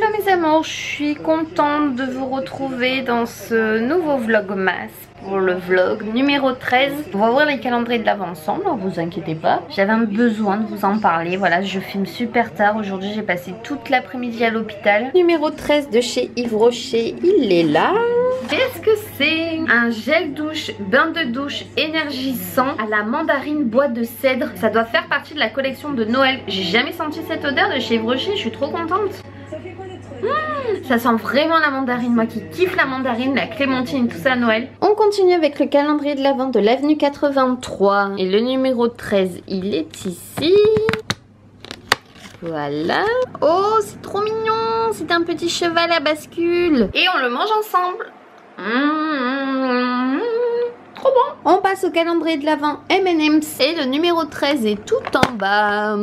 Hello mes amours, je suis contente de vous retrouver dans ce nouveau vlogmas pour le vlog numéro 13. On va ouvrir les calendriers de l'Avent ensemble, ne vous inquiétez pas. J'avais un besoin de vous en parler, voilà, je filme super tard. Aujourd'hui j'ai passé toute l'après-midi à l'hôpital. Numéro 13 de chez Yves Rocher, il est là. Qu'est-ce que c'est? Un gel douche, bain de douche énergisant à la mandarine bois de cèdre. Ça doit faire partie de la collection de Noël. J'ai jamais senti cette odeur de chez Yves Rocher, je suis trop contente. Ça sent vraiment la mandarine, moi qui kiffe la mandarine, la clémentine, tout ça à Noël. On continue avec le calendrier de l'Avent de l'avenue 83. Et le numéro 13, il est ici. Voilà. Oh, c'est trop mignon. C'est un petit cheval à bascule. Et on le mange ensemble. Trop bon. On passe au calendrier de l'Avent M&M's. Et le numéro 13 est tout en bas.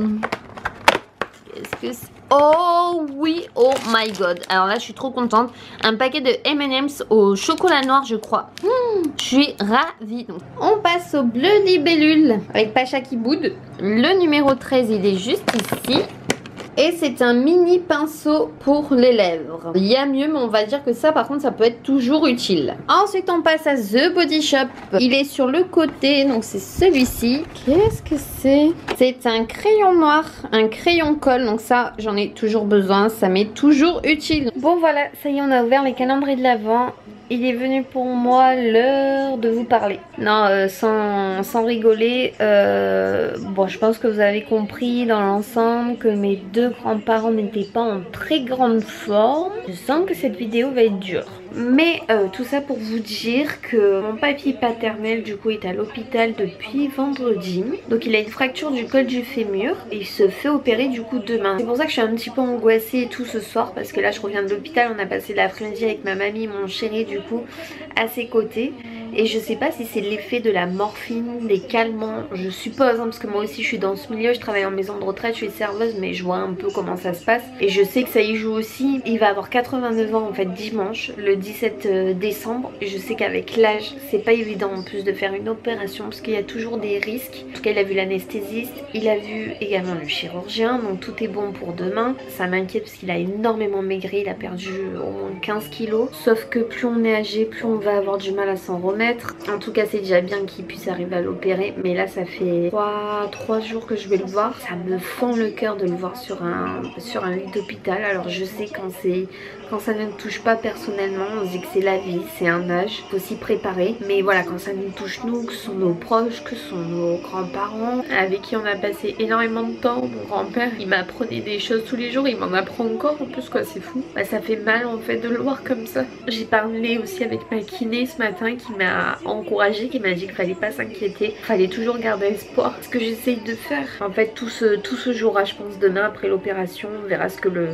Qu'est-ce que c'est? Oh oui, oh my god. Alors là je suis trop contente. Un paquet de M&M's au chocolat noir je crois. Je suis ravie. Donc, on passe au bleu libellule avec Pacha qui boude. Le numéro 13 il est juste ici. Et c'est un mini pinceau pour les lèvres. Il y a mieux, mais on va dire que ça par contre ça peut être toujours utile. Ensuite on passe à The Body Shop. Il est sur le côté, donc c'est celui-ci. Qu'est-ce que c'est? C'est un crayon noir, un crayon colle. Donc ça j'en ai toujours besoin, ça m'est toujours utile. Bon voilà, ça y est on a ouvert les calendriers de l'Avent. Il est venu pour moi l'heure de vous parler. Non, sans rigoler, bon je pense que vous avez compris dans l'ensemble que mes deux grands-parents n'étaient pas en très grande forme. Je sens que cette vidéo va être dure. Mais tout ça pour vous dire que mon papy paternel du coup est à l'hôpital depuis vendredi. Donc il a une fracture du col du fémur et il se fait opérer du coup demain. C'est pour ça que je suis un petit peu angoissée et tout ce soir parce que là je reviens de l'hôpital. On a passé l'après-midi avec ma mamie, mon chéri du coup à ses côtés. Et je sais pas si c'est l'effet de la morphine, des calmants, je suppose, hein, parce que moi aussi je suis dans ce milieu, je travaille en maison de retraite, je suis serveuse, mais je vois un peu comment ça se passe. Et je sais que ça y joue aussi. Il va avoir 89 ans en fait dimanche, le 17 décembre. Et je sais qu'avec l'âge, c'est pas évident en plus de faire une opération, parce qu'il y a toujours des risques. En tout cas, il a vu l'anesthésiste, il a vu également le chirurgien, donc tout est bon pour demain. Ça m'inquiète parce qu'il a énormément maigri, il a perdu au moins 15 kilos. Sauf que plus on est âgé, plus on va avoir du mal à s'en remettre. En tout cas c'est déjà bien qu'il puisse arriver à l'opérer. Mais là ça fait 3 jours que je vais le voir. Ça me fend le cœur de le voir sur un lit d'hôpital. Alors je sais quand ça ne nous touche pas personnellement, on se dit que c'est la vie, c'est un âge, faut s'y préparer. Mais voilà, quand ça nous touche nous, que ce sont nos proches, que ce sont nos grands-parents avec qui on a passé énormément de temps. Mon grand-père il m'apprenait des choses tous les jours, il m'en apprend encore en plus quoi, c'est fou. Bah, ça fait mal en fait de le voir comme ça. J'ai parlé aussi avec ma kiné ce matin qui m'a encouragée, qui m'a dit qu'il fallait pas s'inquiéter, fallait toujours garder espoir. Ce que j'essaye de faire en fait tout ce jour-là, je pense demain après l'opération, on verra ce que le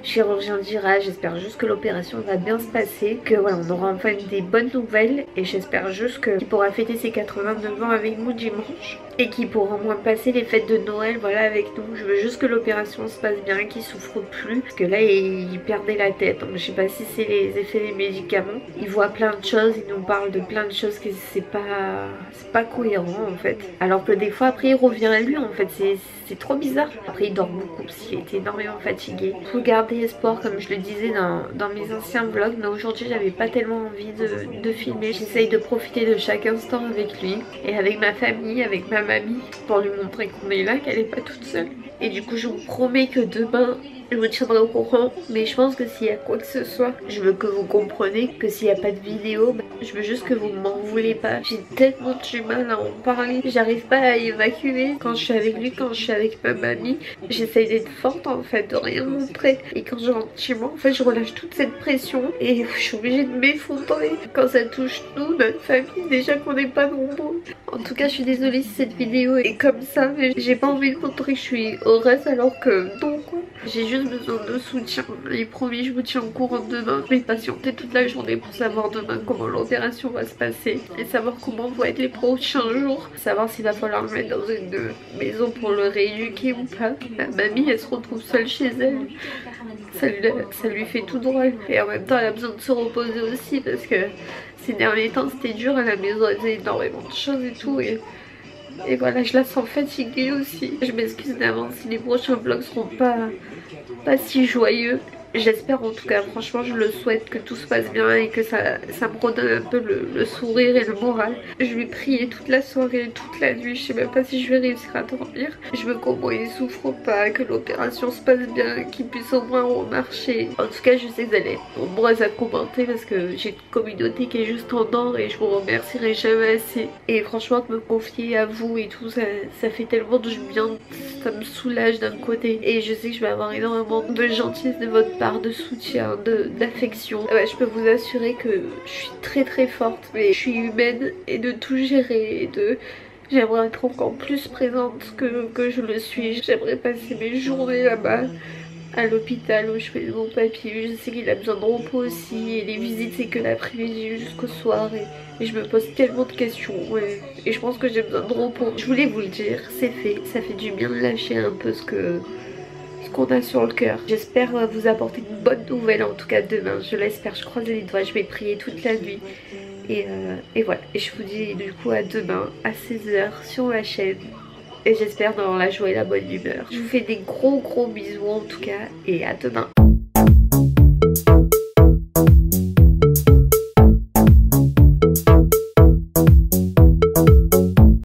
chirurgien dira. J'espère juste que l'opération va bien se passer, que voilà on aura enfin des bonnes nouvelles, et j'espère juste qu'il pourra fêter ses 89 ans avec nous dimanche et qu'il pourra au moins passer les fêtes de Noël voilà avec nous. Je veux juste que l'opération se passe bien, qu'il souffre plus, parce que là il perdait la tête. Donc, je sais pas si c'est les effets des médicaments, il voit plein de choses, il nous parle de plein de choses que c'est pas cohérent en fait, alors que des fois après il revient à lui en fait. C'est trop bizarre. Après il dort beaucoup parce qu'il était énormément fatigué. Faut garder espoir comme je le disais dans mes anciens vlogs, mais aujourd'hui j'avais pas tellement envie de filmer. J'essaye de profiter de chaque instant avec lui et avec ma famille, avec ma mamie, pour lui montrer qu'on est là, qu'elle est pas toute seule. Et du coup je vous promets que demain je vous tiendrai au courant. Mais je pense que s'il y a quoi que ce soit, je veux que vous compreniez que s'il n'y a pas de vidéo, je veux juste que vous m'en voulez pas. J'ai tellement du mal à en parler, j'arrive pas à évacuer. Quand je suis avec lui, quand je suis avec ma mamie, j'essaye d'être forte en fait, de rien montrer. Et quand je rentre chez moi, en fait je relâche toute cette pression et je suis obligée de m'effondrer. Quand ça touche nous, notre famille, déjà qu'on n'est pas nombreux. En tout cas je suis désolée si cette vidéo est comme ça, mais j'ai pas envie de montrer que je suis heureuse alors que non quoi. J'ai juste besoin de soutien. Et promis, je vous tiens au courant demain. Je vais patienter toute la journée pour savoir demain comment l'opération va se passer et savoir comment vont être les prochains jours. Savoir s'il va falloir le mettre dans une maison pour le rééduquer ou pas. Ma mamie, elle se retrouve seule chez elle. Ça lui fait tout drôle. Et en même temps, elle a besoin de se reposer aussi parce que ces derniers temps, c'était dur à la maison. Elle faisait énormément de choses et tout. Et voilà, je la sens fatiguée aussi. Je m'excuse d'avance si les prochains vlogs seront pas si joyeux. J'espère en tout cas, franchement je le souhaite, que tout se passe bien et que ça me redonne un peu le sourire et le moral. Je vais prier toute la soirée, toute la nuit, je sais même pas si je vais réussir à dormir. Je veux qu'au moins il souffre pas, que l'opération se passe bien, qu'il puisse au moins remarcher. En tout cas je sais que vous allez être nombreuses à commenter parce que j'ai une communauté qui est juste en or et je vous remercierai jamais assez. Et franchement de me confier à vous et tout, ça fait tellement de bien, ça me soulage d'un côté. Et je sais que je vais avoir énormément de gentillesse de votre part, de soutien, d'affection. Ouais, je peux vous assurer que je suis très forte, mais je suis humaine et de tout gérer et de... J'aimerais être encore plus présente que je le suis. J'aimerais passer mes journées là-bas à l'hôpital où je fais mon papier. Je sais qu'il a besoin de repos aussi et les visites c'est que l'après-midi jusqu'au soir et je me pose tellement de questions et je pense que j'ai besoin de repos. Je voulais vous le dire, c'est fait, ça fait du bien de lâcher un peu ce qu'on a sur le cœur. J'espère vous apporter une bonne nouvelle en tout cas demain, je l'espère, je croise les doigts, je vais prier toute la nuit. Et voilà, et je vous dis du coup à demain à 16 h sur ma chaîne. Et j'espère dans la joie et la bonne humeur. Je vous fais des gros bisous en tout cas et à demain.